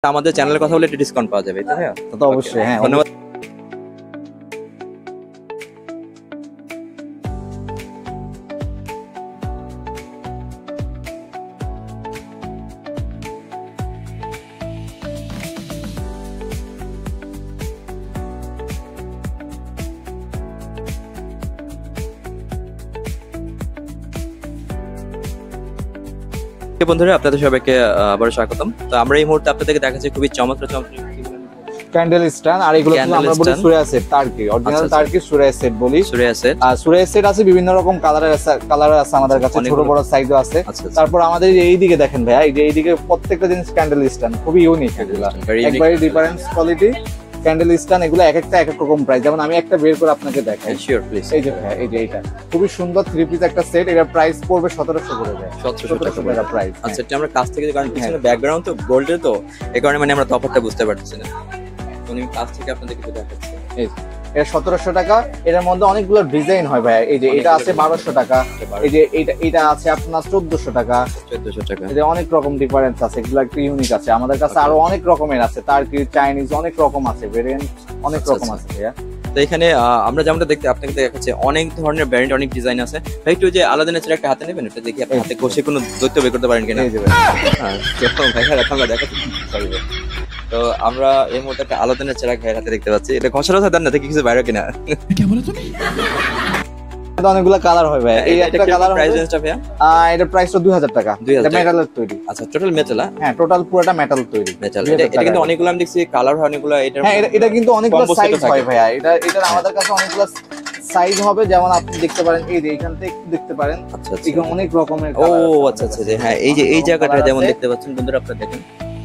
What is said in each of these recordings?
আমাদের চ্যানেলের কথা বলে একটা ডিসকাউন্ট পাওয়া যাবে, তাই না? তো অবশ্যই, হ্যাঁ, ধন্যবাদ। বন্ধুরা, আপনাদের সবাইকে আবারও স্বাগতম। তো আমরা এই মুহূর্তে আপনাদেরকে দেখাচ্ছি খুবই চমৎকার ক্যান্ডেল স্ট্যান্ড, আর এগুলো আমরা বলি সুরিয়া সেট, টার্কি অরিজিনাল টার্কি সুরিয়া সেট বলি। সুরিয়া সেট, আর সুরিয়া সেট আছে বিভিন্ন রকম কালার আছে আমাদের কাছে, ছোট বড় সাইজও আছে। তারপর আমাদের এইদিকে দেখেন ভাইয়া, এই যে এইদিকে প্রত্যেকটা জিনিস ক্যান্ডেল স্ট্যান্ড, খুবই ইউনিক এগুলা, একবারে ডিফারেন্ট কোয়ালিটি ক্যান্ডেল স্ট্যান্ড। এগুলো এক একটা এক এক রকম প্রাইস। যেমন আমি একটা বের করে আপনাকে দেখাই। Sure please. এই যে ভাইয়া, এই যে এটা খুবই সুন্দর 3 পিস একটা সেট, এর প্রাইস পড়বে 1700 করে ভাই, 1700 টাকা প্রাইস। আচ্ছা, এটা আমরা কাছ থেকে, কারণ পিছনে ব্যাকগ্রাউন্ড তো গোল্ডের, তো এই কারণে মানে আমরা তফাৎটা বুঝতে পারতেছি না। তো আমি কাছ থেকে আপনাদের কিছু দেখাচ্ছি। এই এটা 1700 টাকা। এর মধ্যে অনেকগুলো ডিজাইন হয় ভাই। এই যে এটা আছে 1200 টাকা, এই যে এটা আছে আপনার 1400 টাকা, 1400 টাকা। এই যে অনেক রকম ডিফারেন্স আছে, এগুলো একটু ইউনিক আছে। আমাদের কাছে আরো অনেক রকমের আছে, টার্কি, চাইনিজ, অনেক রকম আছে, ভেরিয়েন্ট অনেক রকম আছে ভাইয়া। তো এখানে আমরা যেমনটা দেখতে আপনাকে দেখাচ্ছি, অনেক ধরনের ব্র্যান্ড, অনেক ডিজাইন আছে। ভাই একটু যে আলাদা নেচার একটা হাতে নেবেন, এটা দেখি আপনি হাতে কষে কোনো দৈত্য বের করতে পারেন কিনা। এই যে হ্যাঁ, আমরা দেখাচ্ছি। তো আমরা এই মুহূর্তে একটা আলাদা নেচার ভাইয়ের হাতে দেখতে পাচ্ছি। এটা ঘষার কথা দেন না, দেখি কিছু বাইরে কিনা। অনেকগুলো কালার হয় ভাই। এই একটা কালার প্রাইস রেঞ্জটা ভাইয়া, এটা প্রাইস তো 2000 টাকা। এটা মেটালের তৈরি। আচ্ছা, টোটাল মেটাল? হ্যাঁ, টোটাল পুরোটা মেটাল তৈরি। মেটাল। এটা কিন্তু অনেকগুলো আমি দেখছি কালার হয় অনেকগুলো। হ্যাঁ, এটা কিন্তু অনেকগুলো সাইজ হয় ভাইয়া। এটা আমাদের কাছে অনেকগুলো সাইজ হবে, যেমন আপনি দেখতে পারেন, এই যে এখান থেকে দেখতে পারেন। আচ্ছা, এখানে অনেক রকমের ও আচ্ছা আচ্ছা, হ্যাঁ, এই যে এই জায়গাটা যেমন দেখতে পাচ্ছেন বন্ধুরা, আপনারা দেখেন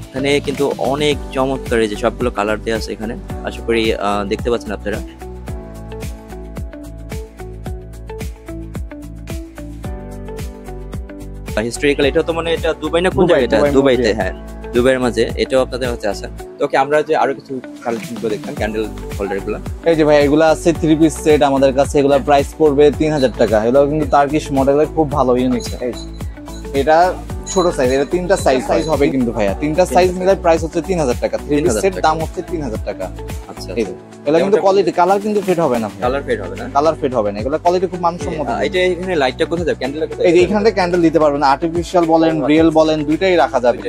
এখানে কিন্তু অনেক চমৎকার এই যে সবগুলো কালার দেওয়া আছে এখানে। আশা করি দেখতে পাচ্ছেন আপনারা। হিস্টোরিক্যাল, এটা তো মানে এটা দুবাই না কোন জায়গায়? এটা দুবাইতে। হ্যাঁ, দুবাইয়ের মাঝে এটাও আপনাদের কাছে আছে। তো ওকে, আমরা যে আরো কিছু কালেকশন গুলো দেখলাম, ক্যান্ডেল হোল্ডার গুলো। এই যে ভাই, এগুলো আছে 3 পিস সেট আমাদের কাছে। এগুলা প্রাইস পড়বে 3000 টাকা। এগুলো কিন্তু টার্কিশ মডেলের, খুব ভালো ইউনিক। এটা ছোট সাইজ, এটা 3টা সাইজ হবে কিন্তু ভাইয়া। 3টা সাইজ মিলে প্রাইস হচ্ছে 3000 টাকা। 3 পিস সেট দাম হচ্ছে 3000 টাকা। আচ্ছা, এগুলো কিন্তু কোয়ালিটি, কালার কিন্তু ফেড হবে না। কালার ফেড হবে না? কালার ফেড হবে না। এগুলো কোয়ালিটি খুব মানসম্মত। এটা এখানে লাইটটা কোথায় যাবে? ক্যান্ডেল কোথায়? এই যে এখানে ক্যান্ডেল দিতে পারবেন, আর্টিফিশিয়াল বলেন, রিয়েল বলেন, দুইটাই রাখা যাবে।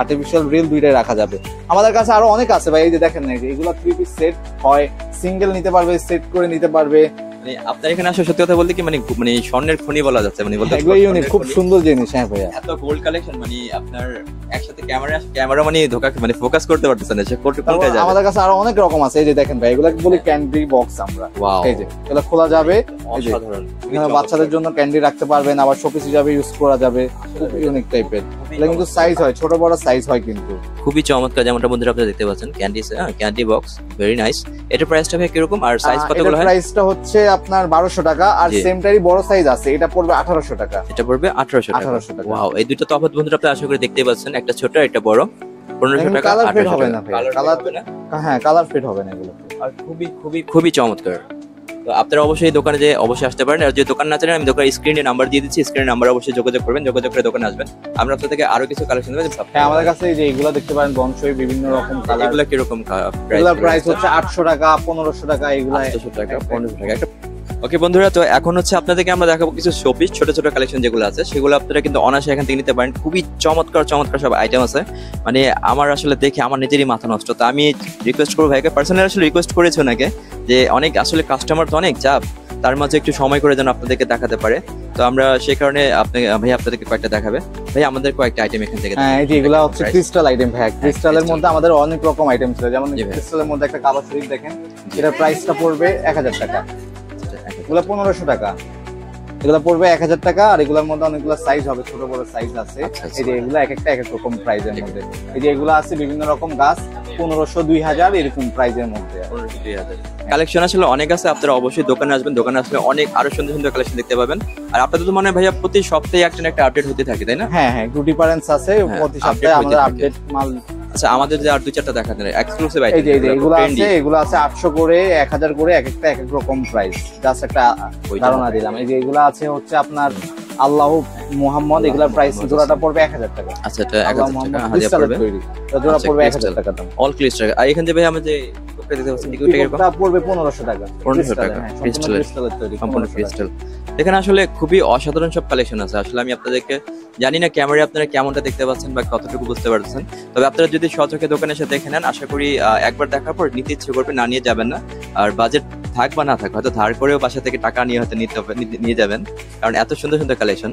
আর্টিফিশিয়াল, রিয়েল দুইটাই রাখা যাবে। আমাদের কাছে আরো অনেক আছে ভাই। এই যে দেখেন না, এগুলো 3 পিস সেট হয়, সিঙ্গেল নিতে পারবে, সেট করে নিতে পারবে। মানে আপনার এখানে আসলে সত্যি কথা বলতে কি, মানে স্বর্ণের খনি বলা যাচ্ছে, মানে বলতে এগুলো ইউনিক, খুব সুন্দর জিনিস। হ্যাঁ ভাইয়া, এত গোল্ড কালেকশন, মানে আপনার একসাথে ক্যামেরা মানে ধোকা, মানে ফোকাস করতে পারতেছেন না, সে কোনটায় যাবে। আমাদের কাছে আরো অনেক রকম আছে। এই যে দেখেন ভাই, এগুলো বলি ক্যান্ডি বক্স আমরা। এই যে এগুলো খোলা যাবে, অসাধারণ। এখানে বাচ্চাদের জন্য ক্যান্ডি রাখতে পারবেন, আবার শোপিস হিসাবে ইউজ করা যাবে। খুব ইউনিক টাইপের। এটা কিন্তু সাইজ হয়, ছোট বড় সাইজ হয় কিন্তু। খুবই চমৎকার, যেমনটা বন্ধুরা আপনারা দেখতে পাচ্ছেন, ক্যান্ডি বক্স, ভেরি নাইস। এটা প্রাইসটা ভাই কিরকম, আর সাইজ কতগুলো হয়? প্রাইসটা হচ্ছে আপনার 1200 টাকা, আর সেমটারই বড় সাইজ আছে, এটা পড়বে 1800 টাকা। এটা পড়বে 1800 টাকা। ওয়াও, এই দুটো তফাৎ বন্ধুরা আপনারা আশা করি দেখতেই পাচ্ছেন, একটা ছোট একটা বড়। 1500 টাকা। কালার ফেড হবে না ভাই, কালার হবে না। হ্যাঁ, কালার ফেড হবে না এগুলো। আর খুবই খুবই খুবই চমৎকার। তো আপনারা অবশ্যই দোকানে যে অবশ্যই আসতে পারেন। আর যে দোকান না জানেন, আমি দোকানের স্ক্রিনে নাম্বার দিয়ে দিচ্ছি, স্ক্রিনে নাম্বার অবশ্যই যোগাযোগ করবেন, যোগাযোগ করে দোকানে আসবেন। আমরা আপনাদের থেকে আরো কিছু কালেকশন দেব। হ্যাঁ, আমাদের কাছে এই যে এগুলো দেখতে পারেন, বনসই বিভিন্ন রকম কালার। এগুলো কি রকম প্রাইস হচ্ছে 800 টাকা, 1500 টাকা, এগুলো 800 টাকা, 1500 টাকা। ওকে বন্ধুরা, তো এখন হচ্ছে আপনাদেরকে আমরা দেখাবো কিছু শোপিস, ছোট ছোট কালেকশন যেগুলো আছে, সেগুলো আপনারা কিন্তু অনায়াসে এখান থেকে নিতে পারেন। খুবই চমৎকার চমৎকার সব আইটেম আছে। মানে আমার আসলে দেখে আমার নিজেরই মাথা নষ্ট। তো আমি রিকোয়েস্ট করবো ভাইকে, পার্সোনালি আসলে রিকোয়েস্ট করেছি ওনাকে, যে অনেক আসলে কাস্টমার তো অনেক চাপ, তার মাঝে একটু সময় করে যেন আপনাদেরকে দেখাতে পারে। তো আমরা সেই কারণে ভাই আপনাদেরকে কয়েকটা দেখাবে। ভাই আমাদের কয়েকটা আইটেম এখান থেকে। হ্যাঁ, এগুলো হচ্ছে ক্রিস্টাল আইটেম ভাই। ক্রিস্টালের মধ্যে আমাদের অনেক রকম আইটেম ছিল। যেমন ক্রিস্টালের মধ্যে একটা কাবার শরীফ দেখেন, এটার প্রাইসটা পড়বে 1000 টাকা। এগুলো 1500 টাকা। এগুলো পড়বে 1000 টাকা। আর এগুলোর মধ্যে অনেকগুলো সাইজ হবে, ছোট বড় সাইজ আছে। এই যে এগুলো এক একটা এক এক রকম প্রাইজের মধ্যে। এই যে এগুলো আছে বিভিন্ন রকম গাছ, 1500, 2000 এরকম প্রাইজের মধ্যে। 1500, 2000 কালেকশন আসলে অনেক আছে। আপনারা অবশ্যই দোকানে আসবেন, দোকানে আসলে অনেক আরো সুন্দর সুন্দর কালেকশন দেখতে পাবেন। আর আপনাদের তো মনে হয় ভাইয়া প্রতি সপ্তাহে একটা একটা আপডেট হতে থাকে, তাই না? হ্যাঁ হ্যাঁ, একটু ডিফারেন্স আছে, প্রতি সপ্তাহে আমাদের আপডেট মাল। আচ্ছা, আমাদের যে আর দুই চারটা দেখা যায় এক্সক্লুসিভ আইটেম, এই যে এগুলো আছে 800 করে, 1000 করে, এক একটা এক এক রকম প্রাইস। জাস্ট একটা ধারণা দিলাম। এই যে এগুলো আছে হচ্ছে আপনার আল্লাহ মুহাম্মদ, এগুলার প্রাইস জোড়াটা পড়বে 1000 টাকা। আচ্ছা, এটা আল্লাহ 1000 টাকা মুহাম্মদ হাদিয়া ক্রিস্টালের পড়বে। তৈরি, তো জোড়া আচ্ছা, পড়বে ক্রিস্টাল। 1000 টাকা দাম। অল ক্লিস্টার। আর এখান থেকে ভাই আমরা যে কোকটা দিতে পারছেন ডিকিউটা কিরকম? পিকআপটা পড়বে 1500 টাকা। 1500 টাকা। হ্যাঁ, সম্পূর্ণ ক্রিস্টালের। ক্রিস্টালের তৈরি, সম্পূর্ণ 1500 টাকা। ক্রিস্টাল। এখানে আসলে খুবই অসাধারণ সব কালেকশন আছে। আসলে আমি আপনাদেরকে জানি না ক্যামেরায় আপনারা কেমনটা দেখতে পাচ্ছেন বা কতটুকু বুঝতে পারছেন, তবে আপনারা যদি সচক্ষে দোকানে এসে দেখে নেন, আশা করি একবার দেখার পর নিতে ইচ্ছে করবে, না নিয়ে যাবেন না। আর বাজেট থাক বা না থাক, হয়তো ধার করেও বাসা থেকে টাকা নিয়ে হয়তো নিয়ে যাবেন, কারণ এত সুন্দর সুন্দর কালেকশন।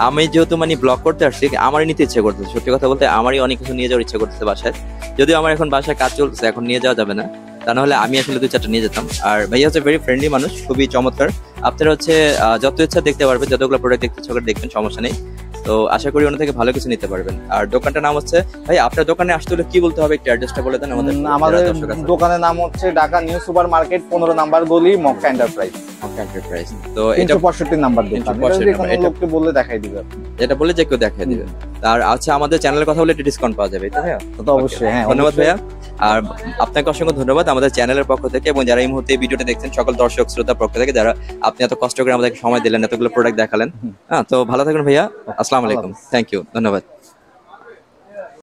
আমি যেহেতু মানে ব্লগ করতে আসছি, আমারই নিতে ইচ্ছে করতেছে, সত্যি কথা বলতে আমারই অনেক কিছু নিয়ে যাওয়ার ইচ্ছে করতেছে বাসায়। যদিও আমার এখন বাসায় কাজ চলছে, এখন নিয়ে যাওয়া যাবে না, তা নাহলে আমি আসলে 2-4টা নিয়ে যেতাম। আর ভাইয়া হচ্ছে ভেরি ফ্রেন্ডলি মানুষ, খুবই চমৎকার। আপনারা হচ্ছে যত ইচ্ছা দেখতে পারবেন, যতগুলো প্রোডাক্ট দেখতে ইচ্ছা করে দেখবেন, সমস্যা নেই। তো আশা করি ওনার থেকে ভালো কিছু নিতে পারবেন। আর দোকানটার নাম হচ্ছে, ভাই আপনার দোকানে আসতে হলে কি বলতে হবে, একটু অ্যাড্রেসটা বলে দেন আমাদের। আমাদের দোকানের নাম হচ্ছে Dhaka new super market, 15 number গলি, মক্কা এন্টারপ্রাইজ। এন্টারপ্রাইজ। তো এটা 365 নাম্বার দোকান। 365 এটা কোনো এটা- লোককে বললে দেখাই দিবে আপনি। এটা বলে যে কেউ দেখাই দিবে। আর আচ্ছা, আমাদের চ্যানেলের কথা বলে একটু ডিসকাউন্ট পাওয়া যাবে, তাই না? তো অবশ্যই, হ্যাঁ, ধন্যবাদ অবশ্যই। ভাইয়া। আর আপনাকে অসংখ্য ধন্যবাদ আমাদের চ্যানেলের পক্ষ থেকে, এবং যারা এই মুহূর্তে এই ভিডিওটা দেখছেন সকল দর্শক শ্রোতার পক্ষ থেকে, যারা আপনি এত কষ্ট করে আমাদেরকে সময় দিলেন, এতগুলো প্রোডাক্ট দেখালেন। হ্যাঁ, তো ভালো থাকুন ভাইয়া। আসসালামু আলাইকুম। থ্যাংক ইউ, ধন্যবাদ।